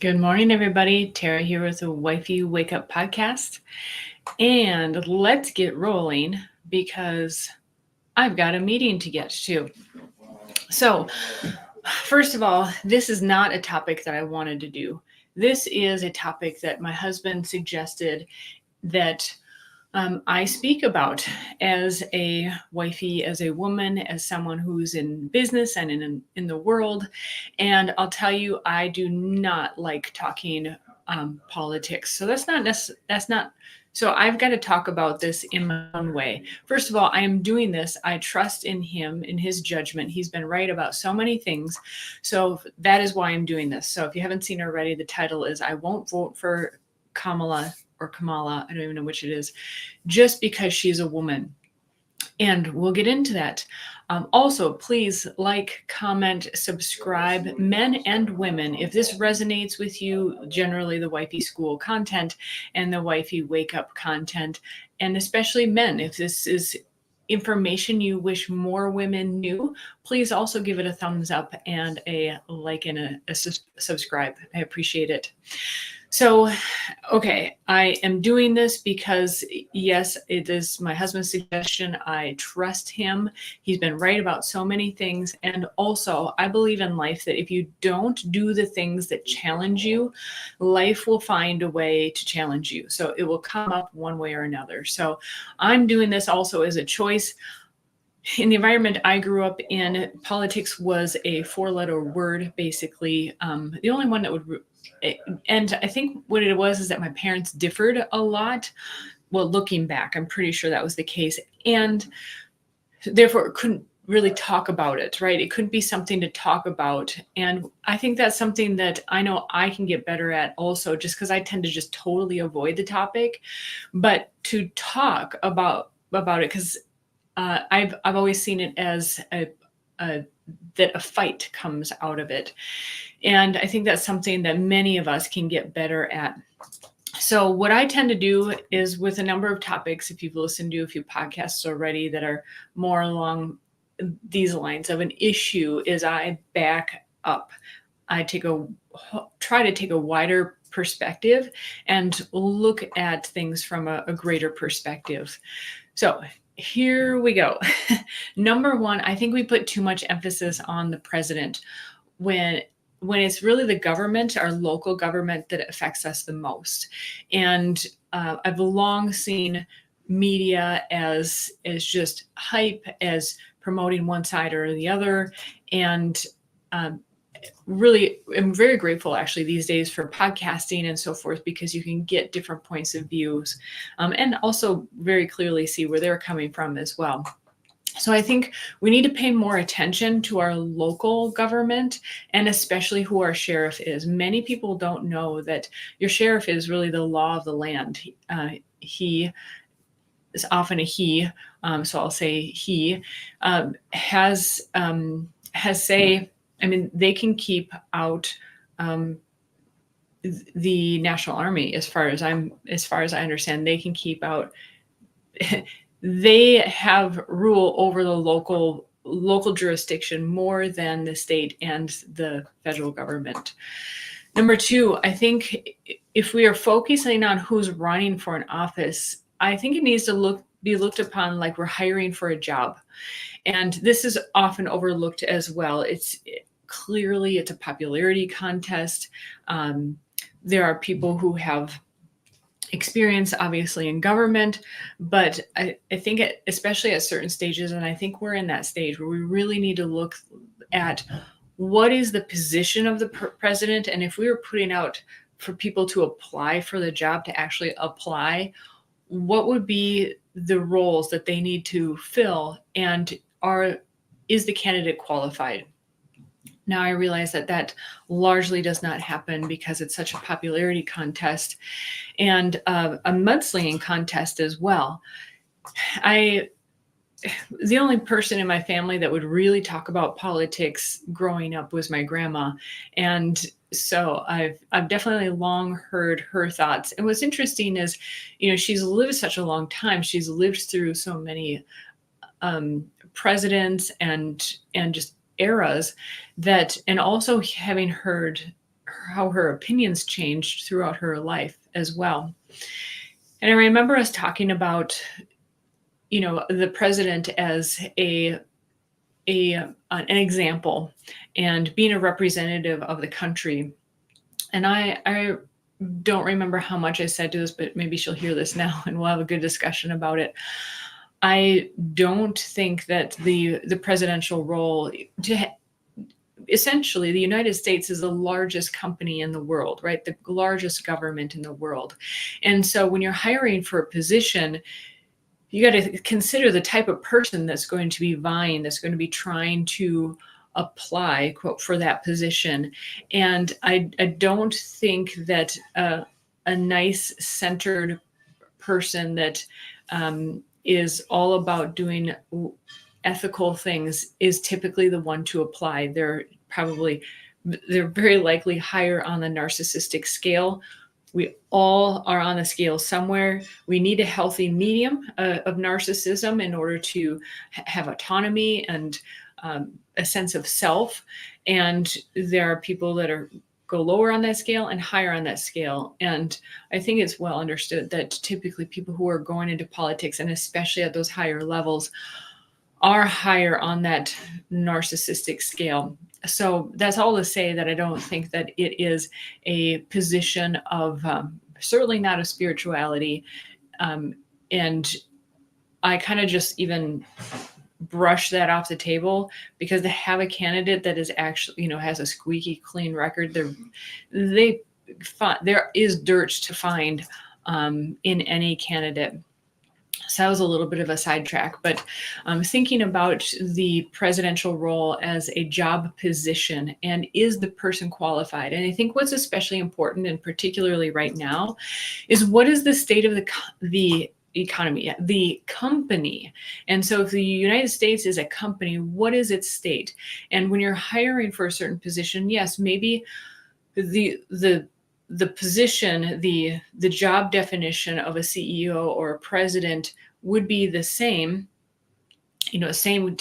Good morning, everybody. Tara here with the Wifey Wake Up podcast. And let's get rolling because I've got a meeting to get to. So, first of all, this is not a topic that I wanted to do. This is a topic that my husband suggested that I speak about as a wifey, as a woman, as someone who's in business and in the world. And I'll tell you, I do not like talking politics. So that's not. So I've got to talk about this in my own way. First of all, I am doing this. I trust in him, in his judgment. He's been right about so many things. So that is why I'm doing this. So if you haven't seen already, the title is I Won't Vote for Kamala or Kamala. I don't even know which it is, just because she's a woman. And we'll get into that. Also, please like, comment, subscribe, men and women. If this resonates with you, generally the Wifey School content and the Wifey Wake Up content, and especially men, if this is information you wish more women knew, please also give it a thumbs up and a like and a subscribe. I appreciate it. So, okay, I am doing this because, yes, it is my husband's suggestion. I trust him. He's been right about so many things. And also, I believe in life that if you don't do the things that challenge you, life will find a way to challenge you. So it will come up one way or another. So I'm doing this also as a choice. In the environment I grew up in, politics was a four-letter word, basically. The only one that would, and I think what it was is that my parents differed a lot. Well, looking back, I'm pretty sure that was the case. And therefore couldn't really talk about it, right? It couldn't be something to talk about. And I think that's something that I know I can get better at also, just because I tend to just totally avoid the topic. But to talk about it, because I've always seen it as that a fight comes out of it. And I think that's something that many of us can get better at. So what I tend to do is, with a number of topics, if you've listened to a few podcasts already that are more along these lines of an issue, is I back up. I try to take a wider perspective and look at things from a greater perspective. So here we go. Number one, I think we put too much emphasis on the president when it's really the government, our local government, that affects us the most. And I've long seen media as just hype, as promoting one side or the other. And really, I'm very grateful actually these days for podcasting and so forth, because you can get different points of views and also very clearly see where they're coming from as well. So I think we need to pay more attention to our local government, and especially who our sheriff is. Many people don't know that your sheriff is really the law of the land. He is often a he, so I'll say he has say. I mean, they can keep out the National Army, as far as I understand. They can keep out. They have rule over the local jurisdiction more than the state and the federal government. Number two, I think if we are focusing on who's running for an office, I think it needs to be looked upon like we're hiring for a job. And this is often overlooked as well. It's a popularity contest. There are people who have experience, obviously, in government, but I think especially at certain stages, and I think we're in that stage where we really need to look at what is the position of the president, and if we were putting out for people to apply for the job, to actually apply, what would be the roles that they need to fill, and is the candidate qualified? Now, I realize that largely does not happen because it's such a popularity contest and a mudslinging contest as well. The only person in my family that would really talk about politics growing up was my grandma. And so I've definitely long heard her thoughts. And what's interesting is, she's lived such a long time. She's lived through so many presidents and just eras and also having heard how her opinions changed throughout her life as well. And I remember us talking about, the president as an example and being a representative of the country. And I don't remember how much I said to this, but maybe she'll hear this now and we'll have a good discussion about it. I don't think that the presidential role, essentially the United States is the largest company in the world, right? The largest government in the world. And so when you're hiring for a position, you got to consider the type of person that's going to be vying, that's going to be trying to apply, quote, for that position. And I don't think that a nice centered person that is all about doing ethical things is typically the one to apply. They're very likely higher on the narcissistic scale. We all are on the scale somewhere. We need a healthy medium of narcissism in order to have autonomy and a sense of self. And there are people that go lower on that scale and higher on that scale. And I think it's well understood that typically people who are going into politics, and especially at those higher levels, are higher on that narcissistic scale. So that's all to say that I don't think that it is a position of, certainly not a spirituality. And I kind of just even brush that off the table, because to have a candidate that is actually, has a squeaky clean record, there is dirt to find in any candidate. So that was a little bit of a sidetrack, but thinking about the presidential role as a job position, and is the person qualified? And I think what's especially important, and particularly right now, is what is the state of the economy, the company. And so if the United States is a company, what is its state? And when you're hiring for a certain position, yes, maybe the position, the job definition of a CEO or a president would be the same, same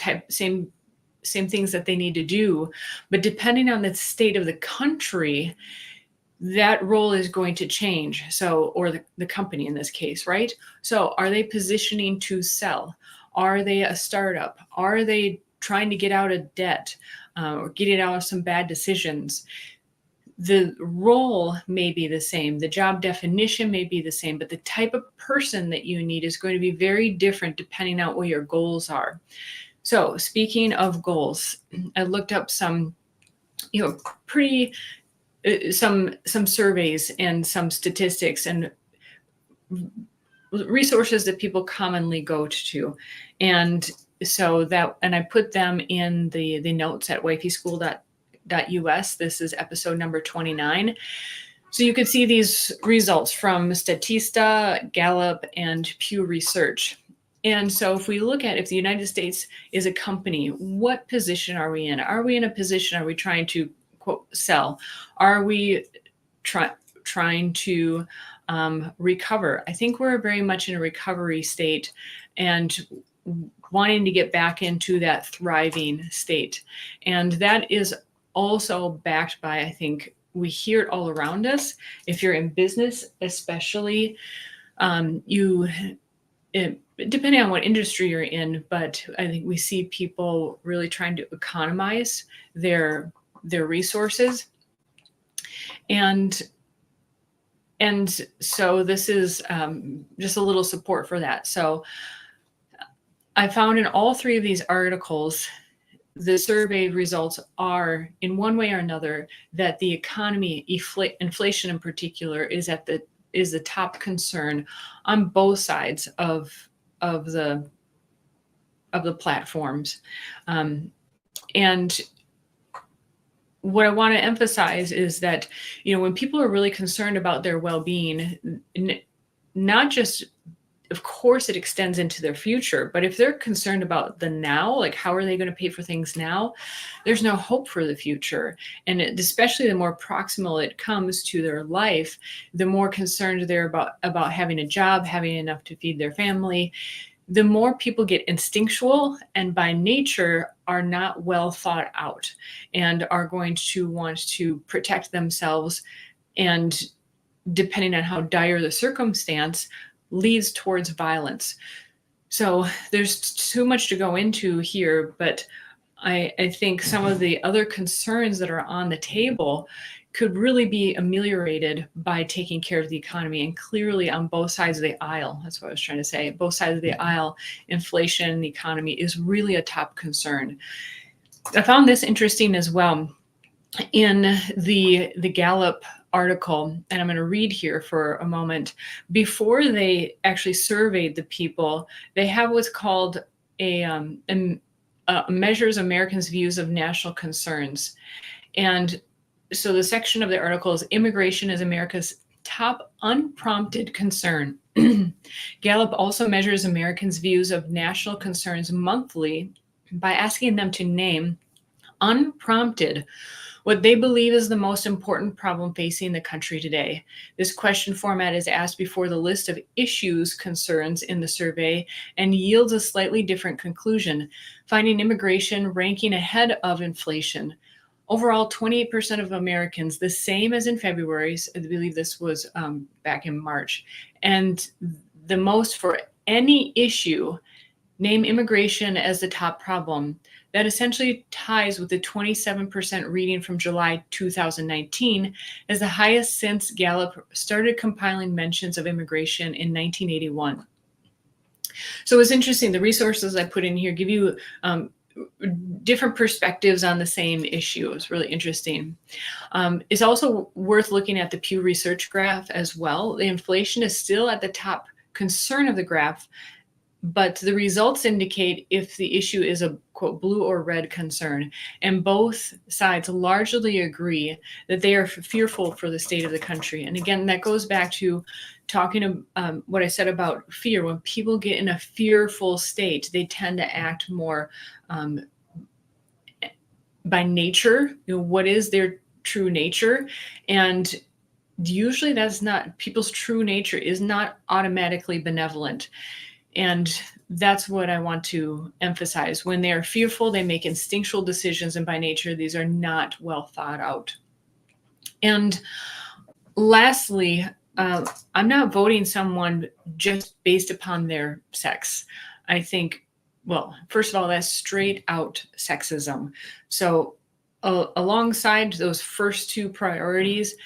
things that they need to do. But depending on the state of the country, that role is going to change. So, or the company in this case, right? So are they positioning to sell? Are they a startup? Are they trying to get out of debt or getting out of some bad decisions? The role may be the same. The job definition may be the same, but the type of person that you need is going to be very different depending on what your goals are. So speaking of goals, I looked up some, some surveys and some statistics and resources that people commonly go to. And so and I put them in the notes at wifeyschool.us. This is episode number 29. So you could see these results from Statista, Gallup, and Pew Research. And so if we look at, if the United States is a company, what position are we in? Are we in a position, are we trying to, quote, sell? Are we trying to recover? I think we're very much in a recovery state and wanting to get back into that thriving state. And that is also backed by, I think, we hear it all around us. If you're in business, especially, depending on what industry you're in, but I think we see people really trying to economize their resources. And so this is just a little support for that. So I found in all three of these articles, the survey results are, in one way or another, that the economy, inflation in particular, is the top concern on both sides of the platforms. And what I want to emphasize is that, when people are really concerned about their well-being, not just, of course, it extends into their future, but if they're concerned about the now, like how are they going to pay for things now, there's no hope for the future. And especially the more proximal it comes to their life, the more concerned they're about having a job, having enough to feed their family. the more people get instinctual and by nature are not well thought out and are going to want to protect themselves, and depending on how dire the circumstance, leads towards violence. So there's too much to go into here, but I think some of the other concerns that are on the table could really be ameliorated by taking care of the economy. And clearly on both sides of the aisle, that's what I was trying to say, both sides of the aisle, inflation and the economy is really a top concern. I found this interesting as well. In the Gallup article, and I'm going to read here for a moment, before they actually surveyed the people, they have what's called measures Americans' views of national concerns. And so the section of the article is immigration is America's top unprompted concern. Gallup also measures Americans' views of national concerns monthly by asking them to name, unprompted, what they believe is the most important problem facing the country today. This question format is asked before the list of issues concerns in the survey and yields a slightly different conclusion, finding immigration ranking ahead of inflation. Overall, 28% of Americans, the same as in February, I believe this was back in March, and the most for any issue, name immigration as the top problem. That essentially ties with the 27% reading from July 2019 as the highest since Gallup started compiling mentions of immigration in 1981. So it's interesting, the resources I put in here give you different perspectives on the same issue. It's really interesting. It's also worth looking at the Pew Research graph as well. The inflation is still at the top concern of the graph, but the results indicate if the issue is a quote blue or red concern, and both sides largely agree that they are fearful for the state of the country. And again, that goes back to talking what I said about fear. When people get in a fearful state, they tend to act more by nature. What is their true nature? And usually that's not, people's true nature is not automatically benevolent. And that's what I want to emphasize. When they are fearful, they make instinctual decisions, and by nature, these are not well thought out. And lastly, I'm not voting someone just based upon their sex. I think, well, first of all, that's straight out sexism. So alongside those first two priorities,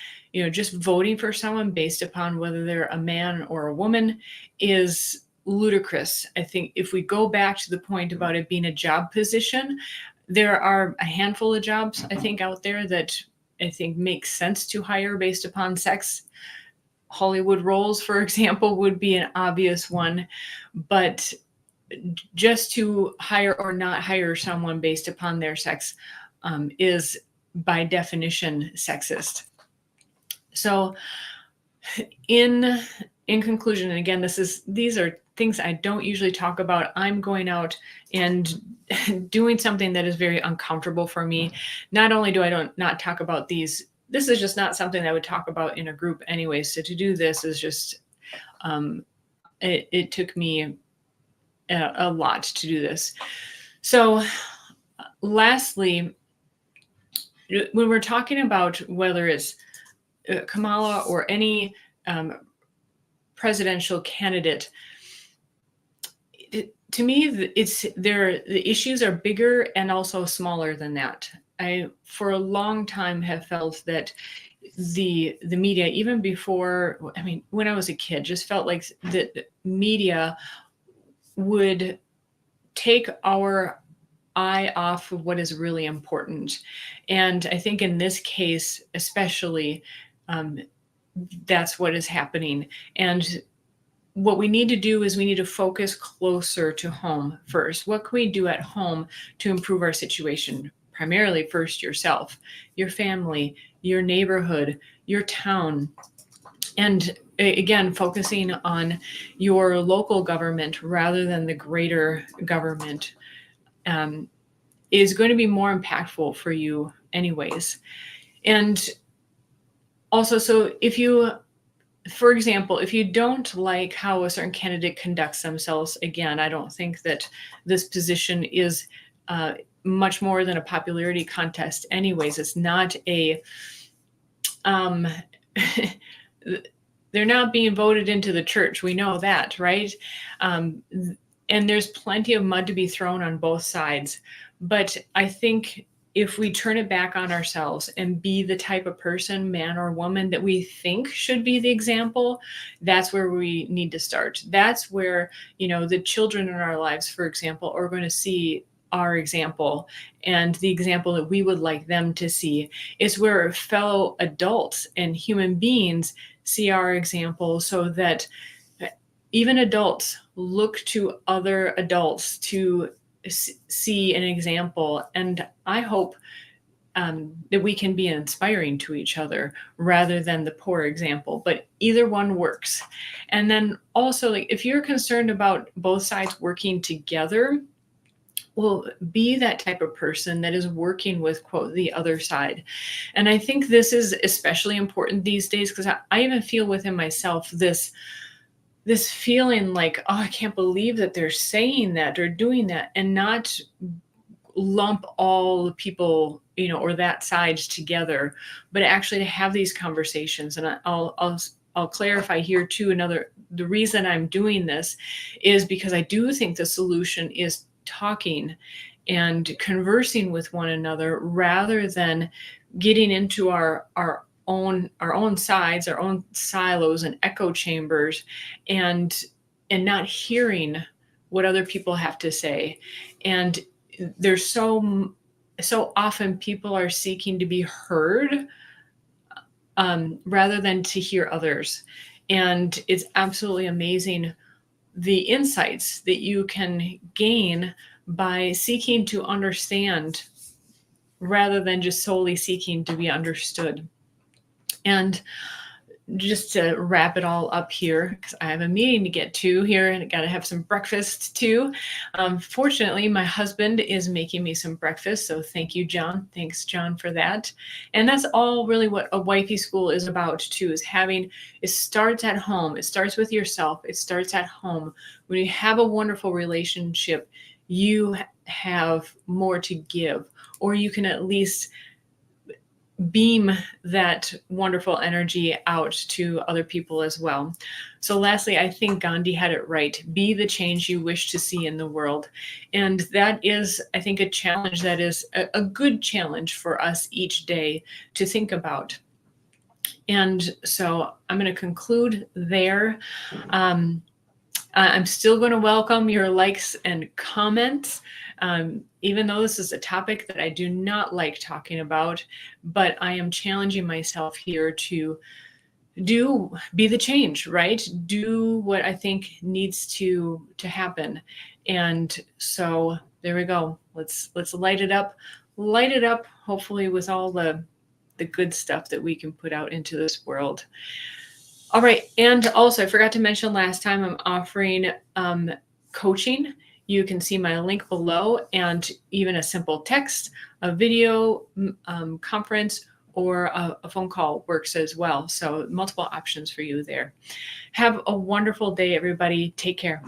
just voting for someone based upon whether they're a man or a woman is ludicrous. I think if we go back to the point about it being a job position, there are a handful of jobs I think out there that I think make sense to hire based upon sex. Hollywood roles, for example, would be an obvious one, but just to hire or not hire someone based upon their sex is by definition sexist. So in conclusion, and again, these are things I don't usually talk about. I'm going out and doing something that is very uncomfortable for me. Not only do I not talk about these, this is just not something I would talk about in a group anyway. So to do this is just, it took me a lot to do this. So lastly, when we're talking about whether it's Kamala or any presidential candidate, to me, the issues are bigger and also smaller than that. I, for a long time, have felt that the media, even before, when I was a kid, just felt like the media would take our eye off of what is really important. And I think in this case, especially, that's what is happening. And what we need to do is we need to focus closer to home first. What can we do at home to improve our situation? Primarily, first, yourself, your family, your neighborhood, your town. And again, focusing on your local government rather than the greater government is going to be more impactful for you anyways. And also, so if you for example, if you don't like how a certain candidate conducts themselves, again, I don't think that this position is much more than a popularity contest anyways. It's not a um, they're not being voted into the church. We know that, right? And there's plenty of mud to be thrown on both sides. But I think if we turn it back on ourselves and be the type of person, man or woman, that we think should be the example, that's where we need to start. That's where, the children in our lives, for example, are going to see our example and the example that we would like them to see. Is where fellow adults and human beings see our example, so that even adults look to other adults to see an example. And I hope that we can be inspiring to each other rather than the poor example, but either one works. And then also, like, if you're concerned about both sides working together, well, be that type of person that is working with, quote, the other side. And I think this is especially important these days, because I even feel within myself this feeling like, oh, I can't believe that they're saying that or doing that, and not lump all the people, or that side together, but actually to have these conversations. And I'll clarify here too. The reason I'm doing this is because I do think the solution is talking and conversing with one another, rather than getting into our own sides, our own silos and echo chambers, and not hearing what other people have to say. And there's so often people are seeking to be heard rather than to hear others. And it's absolutely amazing the insights that you can gain by seeking to understand rather than just solely seeking to be understood. And just to wrap it all up here, because I have a meeting to get to here and I got to have some breakfast too. Fortunately, my husband is making me some breakfast. So thank you, John. Thanks, John, for that. And that's all really what a wifey school is about too, is it starts at home. It starts with yourself. It starts at home. When you have a wonderful relationship, you have more to give, or you can at least beam that wonderful energy out to other people as well. So lastly, I think Gandhi had it right. Be the change you wish to see in the world. And that is, I think, a challenge that is a good challenge for us each day to think about. And so I'm going to conclude there. I'm still going to welcome your likes and comments, even though this is a topic that I do not like talking about, but I am challenging myself here to be the change, right? Do what I think needs to happen. And so there we go. Let's light it up, hopefully with all the good stuff that we can put out into this world. All right. And also, I forgot to mention last time, I'm offering coaching. You can see my link below, and even a simple text, a video conference, or a phone call works as well. So multiple options for you there. Have a wonderful day, everybody. Take care.